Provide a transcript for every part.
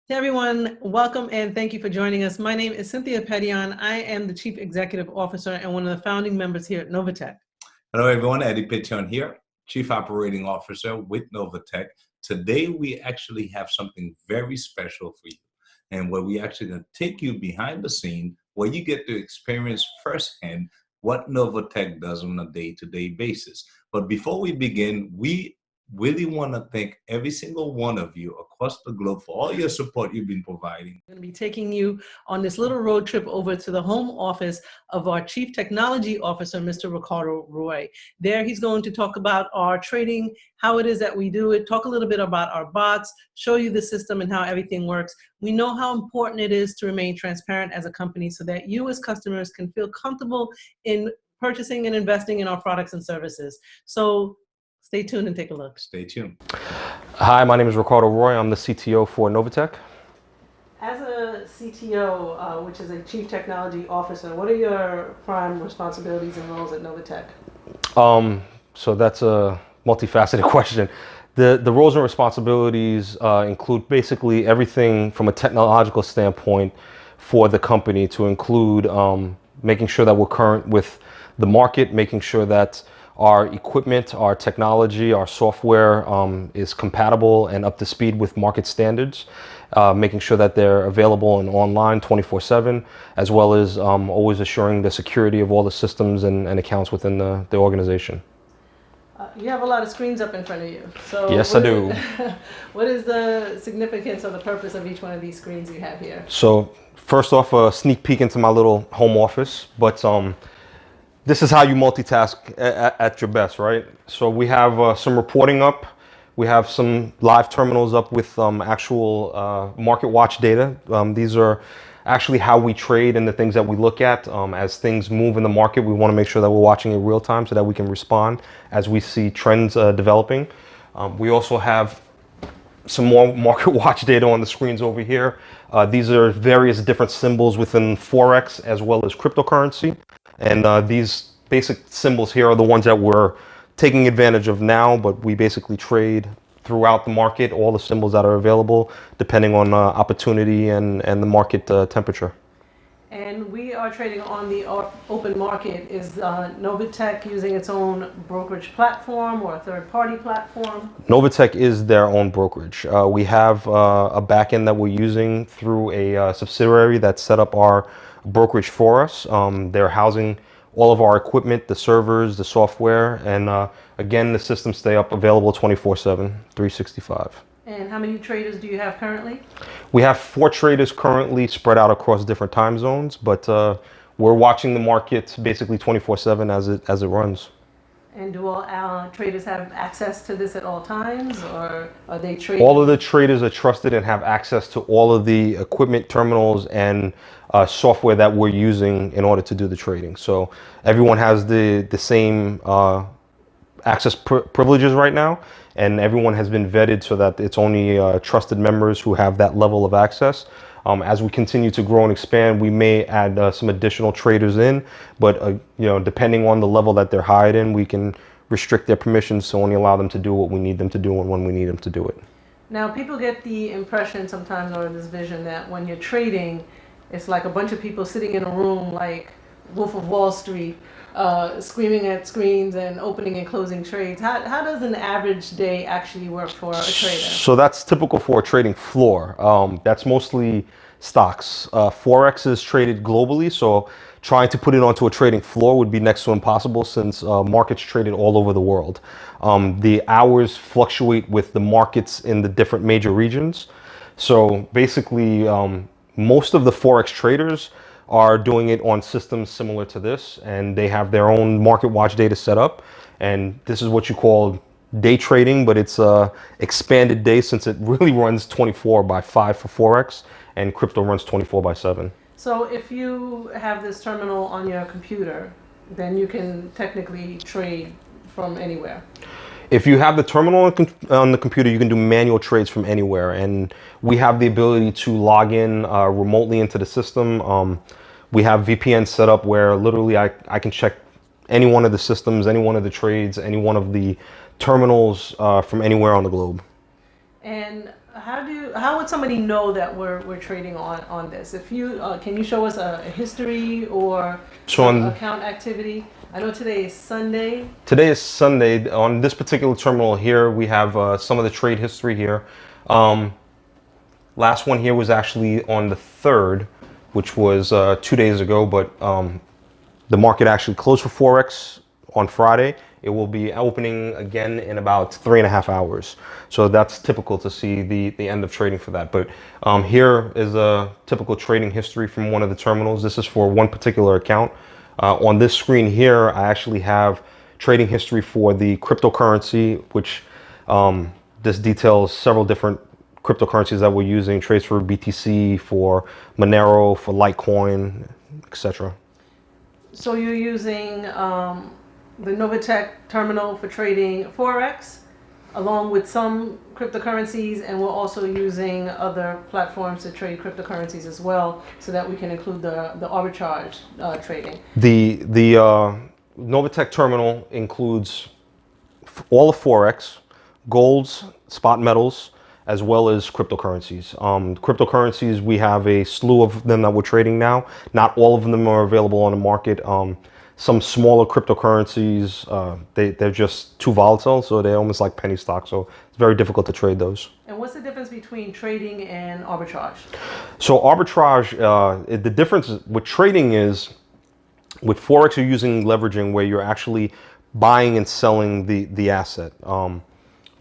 Hey everyone, welcome and thank you for joining us. My name is Cynthia Petian. I am the Chief Executive Officer and one of the founding members here at NovaTech. Hello everyone, Eddie Petian here, Chief Operating Officer with NovaTech. Today we actually have something very special for you, and where we actually going to take you behind the scene where you get to experience firsthand what NovaTech does on a day-to-day basis. But before we begin, we really want to thank every single one of you across the globe for all your support you've been providing. I'm going to be taking you on this little road trip over to the home office of our Chief Technology Officer, Mr. Ricardo Roy. There he's going to talk about our trading, how it is that we do it, talk a little bit about our bots, show you the system and how everything works. We know how important it is to remain transparent as a company so that you as customers can feel comfortable in purchasing and investing in our products and services. So stay tuned and take a look. Stay tuned. Hi, my name is Ricardo Roy. I'm the CTO for NovaTech. As a CTO, which is a Chief Technology Officer, what are your prime responsibilities and roles at NovaTech? So that's a multifaceted question. The roles and responsibilities include basically everything from a technological standpoint for the company, to include making sure that we're current with the market, making sure that our equipment, our technology, our software is compatible and up to speed with market standards, making sure that they're available and online 24/7, as well as always assuring the security of all the systems and accounts within the organization. You have a lot of screens up in front of you. So Yes, I do. What is the significance or the purpose of each one of these screens you have here? So first off, a sneak peek into my little home office, but this is how you multitask at your best, right? So we have some reporting up. We have some live terminals up with actual market watch data. These are actually how we trade and the things that we look at. As things move in the market, we want to make sure that we're watching it real time so that we can respond as we see trends developing. We also have some more market watch data on the screens over here. These are various different symbols within Forex as well as cryptocurrency. And these basic symbols here are the ones that we're taking advantage of now, but we basically trade throughout the market, all the symbols that are available, depending on opportunity and the market temperature. And we are trading on the open market. Is NovaTech using its own brokerage platform or a third-party platform? NovaTech is their own brokerage. We have a backend that we're using through a subsidiary that set up our brokerage for us. They're housing all of our equipment, the servers, the software, and again, the systems stay up available 24/7, 365. And how many traders do you have currently? We have 4 traders currently spread out across different time zones, but we're watching the market basically 24/7 as it runs. And do all traders have access to this at all times, or are they trading? All of the traders are trusted and have access to all of the equipment, terminals, and software that we're using in order to do the trading. So everyone has the same access privileges right now, and everyone has been vetted so that it's only trusted members who have that level of access. As we continue to grow and expand, we may add some additional traders in, but depending on the level that they're hired in, we can restrict their permissions to only allow them to do what we need them to do and when we need them to do it. Now, people get the impression sometimes, or this vision, that when you're trading, it's like a bunch of people sitting in a room like Wolf of Wall Street, screaming at screens and opening and closing trades. How does an average day actually work for a trader? So that's typical for a trading floor. That's mostly stocks. Forex is traded globally, so trying to put it onto a trading floor would be next to impossible, since markets traded all over the world. The hours fluctuate with the markets in the different major regions. So basically, most of the Forex traders are doing it on systems similar to this, and they have their own market watch data set up. And this is what you call day trading, but it's a expanded day, since it really runs 24/5 for Forex, and crypto runs 24/7. So if you have this terminal on your computer, then you can technically trade from anywhere. If you have the terminal on the computer, you can do manual trades from anywhere, and we have the ability to log in remotely into the system. We have VPN set up where literally I can check any one of the systems, any one of the trades, any one of the terminals from anywhere on the globe. And how would somebody know that we're trading on this? If you can you show us a history or some account activity? I know today is Sunday. Today is Sunday. On this particular terminal here, we have some of the trade history here. Last one here was actually on the 3rd, which was 2 days ago, but the market actually closed for Forex on Friday. It will be opening again in about 3.5 hours. So that's typical to see the end of trading for that. But here is a typical trading history from one of the terminals. This is for one particular account. On this screen here, I actually have trading history for the cryptocurrency, which this details several different cryptocurrencies that we're using, trades for BTC, for Monero, for Litecoin, etc. So you're using the NovaTech terminal for trading Forex, along with some cryptocurrencies, and we're also using other platforms to trade cryptocurrencies as well, so that we can include the arbitrage trading. The NovaTech terminal includes all of Forex, golds, spot metals, as well as cryptocurrencies. Cryptocurrencies, we have a slew of them that we're trading now. Not all of them are available on the market. Some smaller cryptocurrencies, they're just too volatile, so they're almost like penny stocks. So it's very difficult to trade those. And what's the difference between trading and arbitrage? So arbitrage, the difference with trading is, with Forex, you're using leveraging where you're actually buying and selling the asset.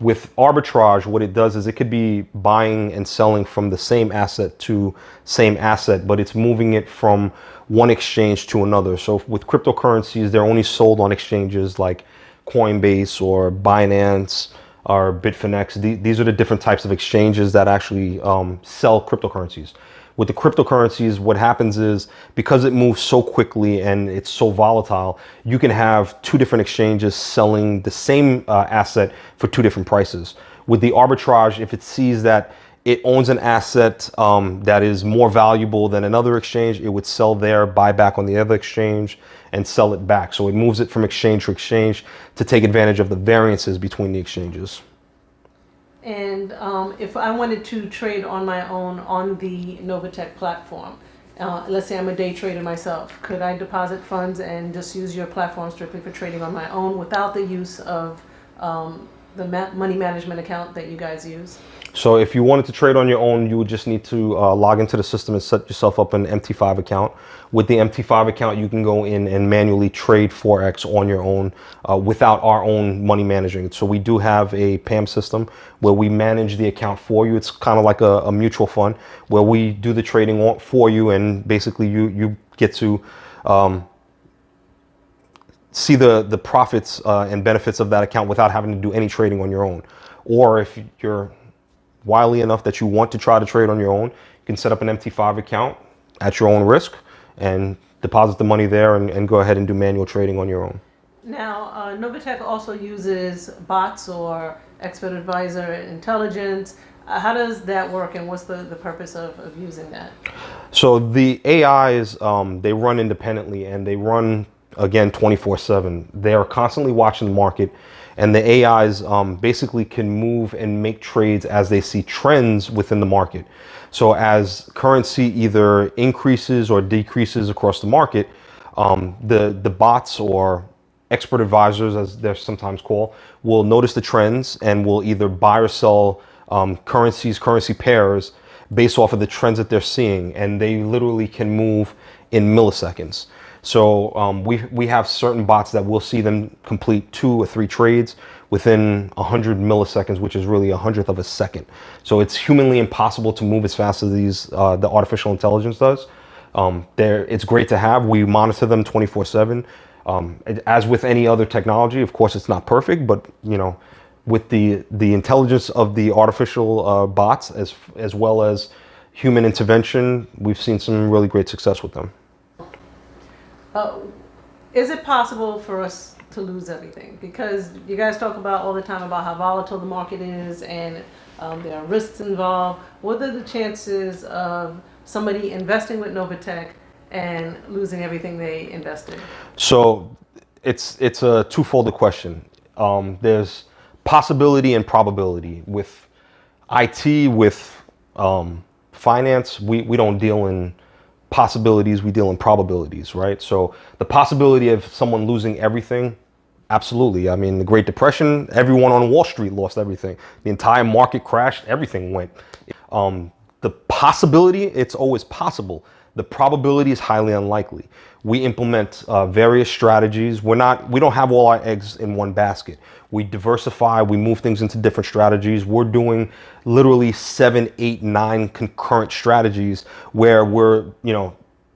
With arbitrage, what it does is it could be buying and selling from the same asset to same asset, but it's moving it from one exchange to another. So with cryptocurrencies, they're only sold on exchanges like Coinbase or Binance or Bitfinex. These are the different types of exchanges that actually sell cryptocurrencies. With the cryptocurrencies, what happens is, because it moves so quickly and it's so volatile, you can have two different exchanges selling the same asset for two different prices. With the arbitrage, if it sees that it owns an asset that is more valuable than another exchange, it would sell there, buy back on the other exchange, and sell it back. So it moves it from exchange to exchange to take advantage of the variances between the exchanges. And if I wanted to trade on my own on the NovaTech platform, let's say I'm a day trader myself, could I deposit funds and just use your platform strictly for trading on my own without the use of the money management account that you guys use? So if you wanted to trade on your own, you would just need to log into the system and set yourself up an MT5 account. With the MT5 account, you can go in and manually trade Forex on your own without our own money managing. So we do have a PAM system where we manage the account for you. It's kind of like a mutual fund where we do the trading for you, and basically you get to see the profits and benefits of that account without having to do any trading on your own. Or if you're wily enough that you want to try to trade on your own, you can set up an MT5 account at your own risk and deposit the money there and go ahead and do manual trading on your own. Now, NovaTech also uses bots or expert advisor intelligence. How does that work, and what's the purpose of using that? So the AIs, they run independently, and they run, again, 24/7. They are constantly watching the market, and the AIs basically can move and make trades as they see trends within the market. So as currency either increases or decreases across the market, the bots, or expert advisors as they're sometimes called, will notice the trends and will either buy or sell currency pairs based off of the trends that they're seeing, and they literally can move in milliseconds. So we have certain bots that will see them complete 2 or 3 trades within 100 milliseconds, which is really 100th of a second. So it's humanly impossible to move as fast as the artificial intelligence does. It's great to have. We monitor them 24/7. As with any other technology, of course, it's not perfect, but with the intelligence of the artificial bots as well as human intervention, we've seen some really great success with them. Is it possible for us to lose everything? Because you guys talk about all the time about how volatile the market is, and there are risks involved. What are the chances of somebody investing with NovaTech and losing everything they invested? So it's a twofold question. There's possibility and probability. With IT with finance, we don't deal in possibilities, we deal in probabilities, right? So the possibility of someone losing everything, absolutely. I mean, the Great Depression, everyone on Wall Street lost everything. The entire market crashed, everything went. The possibility, it's always possible. The probability is highly unlikely. We implement various strategies. We don't have all our eggs in one basket. We diversify, we move things into different strategies. We're doing literally 7, 8, 9 concurrent strategies where we're,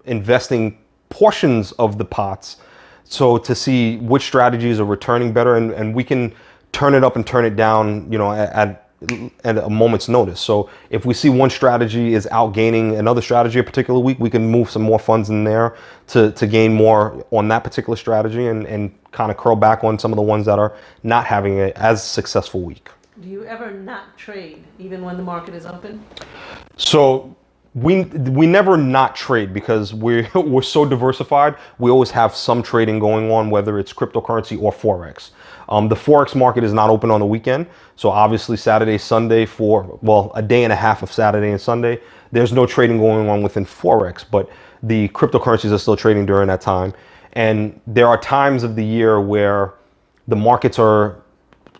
investing portions of the pots. So to see which strategies are returning better, and we can turn it up and turn it down, at a moment's notice. So if we see one strategy is outgaining another strategy a particular week, we can move some more funds in there to gain more on that particular strategy and kind of curl back on some of the ones that are not having a as successful week. Do you ever not trade even when the market is open? So we never not trade because we're so diversified. We always have some trading going on, whether it's cryptocurrency or Forex. The Forex market is not open on the weekend. So obviously Saturday, Sunday a day and a half of Saturday and Sunday, there's no trading going on within Forex, but the cryptocurrencies are still trading during that time. And there are times of the year where the markets are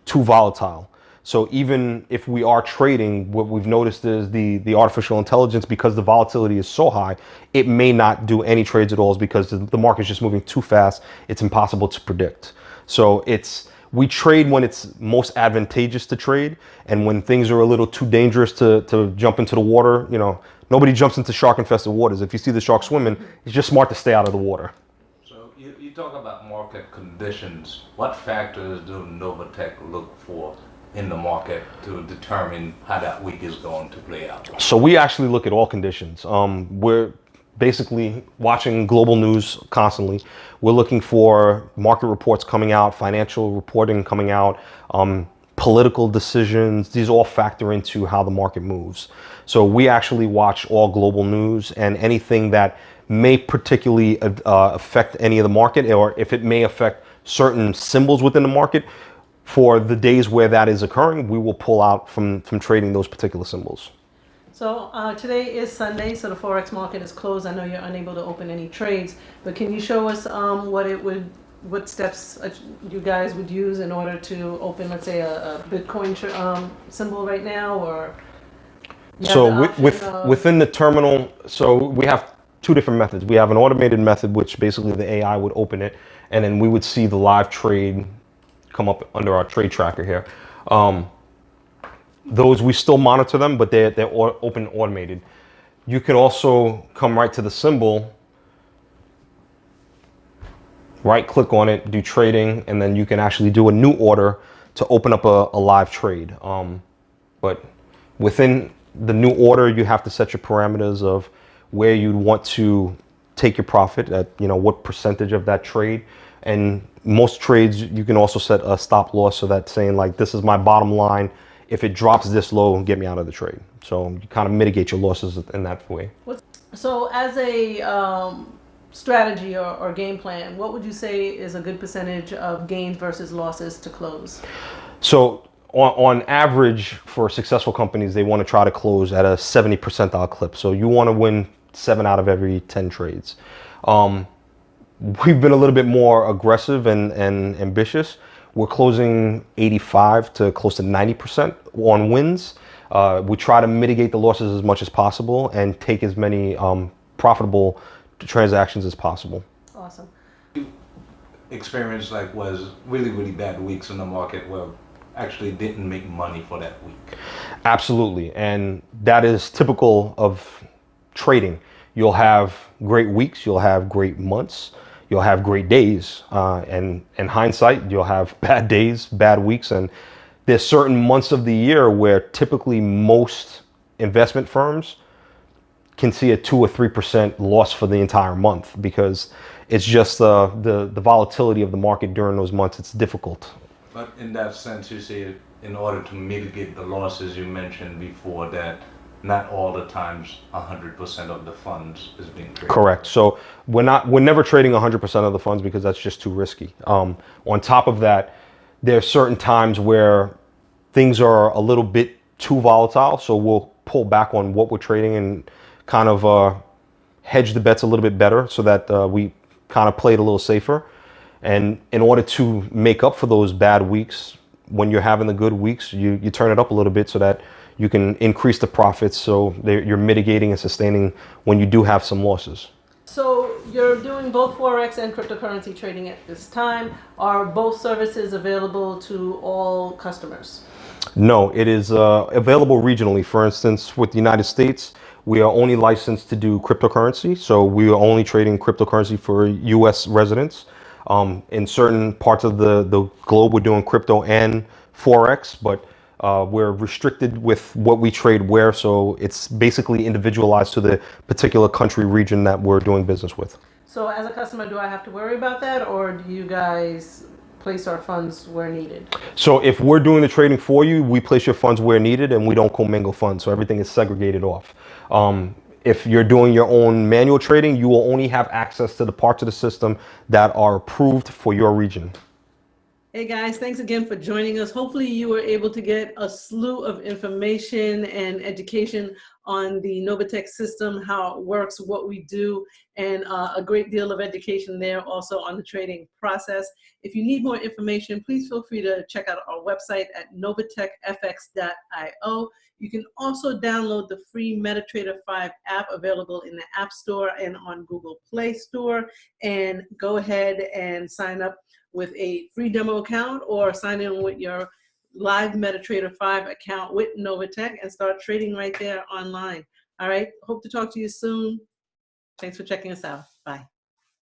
too volatile. So even if we are trading, what we've noticed is the artificial intelligence, because the volatility is so high, it may not do any trades at all because the market is just moving too fast. It's impossible to predict. So we trade when it's most advantageous to trade, and when things are a little too dangerous to jump into the water, nobody jumps into shark-infested waters. If you see the shark swimming, it's just smart to stay out of the water. So you talk about market conditions. What factors do NovaTech look for in the market to determine how that week is going to play out? So we actually look at all conditions. We're basically watching global news constantly. We're looking for market reports coming out, financial reporting coming out, political decisions. These all factor into how the market moves. So we actually watch all global news, and anything that may particularly affect any of the market, or if it may affect certain symbols within the market, for the days where that is occurring, we will pull out from trading those particular symbols. So today is Sunday, so the Forex market is closed. I know you're unable to open any trades, but can you show us what steps you guys would use in order to open, let's say, a Bitcoin symbol right now, or? So within the terminal, so we have two different methods. We have an automated method, which basically the AI would open it, and then we would see the live trade come up under our trade tracker here. Those we still monitor them, but they're open automated. You can also come right to the symbol, right click on it, do trading, and then you can actually do a new order to open up a live trade. But within the new order, you have to set your parameters of where you'd want to take your profit at, what percentage of that trade. And most trades, you can also set a stop loss, so that's saying like, this is my bottom line. If it drops this low, get me out of the trade. So you kind of mitigate your losses in that way. So as a strategy or game plan, what would you say is a good percentage of gains versus losses to close? So on average, for successful companies, they want to try to close at a 70 percentile clip. So you want to win 7 out of every 10 trades. We've been a little bit more aggressive and ambitious. We're closing 85 to close to 90% on wins. We try to mitigate the losses as much as possible and take as many profitable transactions as possible. Awesome. Experience was really, really bad weeks in the market where actually didn't make money for that week. Absolutely, and that is typical of trading. You'll have great weeks, you'll have great months, you'll have great days, and in hindsight, you'll have bad days, bad weeks, and there's certain months of the year where typically most investment firms can see a 2 or 3% loss for the entire month because it's just the volatility of the market during those months. It's difficult. But in that sense, you say in order to mitigate the losses you mentioned before, that not all the times 100% of the funds is being traded. Correct. So we're never trading 100% of the funds because that's just too risky. On top of that, there are certain times where things are a little bit too volatile. So we'll pull back on what we're trading and kind of hedge the bets a little bit better so that we kind of play it a little safer. And in order to make up for those bad weeks, when you're having the good weeks, you turn it up a little bit so that you can increase the profits, so you're mitigating and sustaining when you do have some losses. So you're doing both Forex and cryptocurrency trading at this time. Are both services available to all customers? No, it is available regionally. For instance, with the United States, we are only licensed to do cryptocurrency. So we are only trading cryptocurrency for US residents. In certain parts of the globe, we're doing crypto and Forex, but we're restricted with what we trade where. So it's basically individualized to the particular country region that we're doing business with. So as a customer, do I have to worry about that, or do you guys place our funds where needed? So if we're doing the trading for you, we place your funds where needed and we don't commingle funds. So everything is segregated off. If you're doing your own manual trading, you will only have access to the parts of the system that are approved for your region. Hey guys, thanks again for joining us. Hopefully you were able to get a slew of information and education on the NovaTech system, how it works, what we do, and a great deal of education there also on the trading process. If you need more information, please feel free to check out our website at novatechfx.io. You can also download the free MetaTrader 5 app available in the App Store and on Google Play Store, and go ahead and sign up with a free demo account or sign in with your live MetaTrader 5 account with NovaTech and start trading right there online. All right, hope to talk to you soon. Thanks for checking us out. Bye.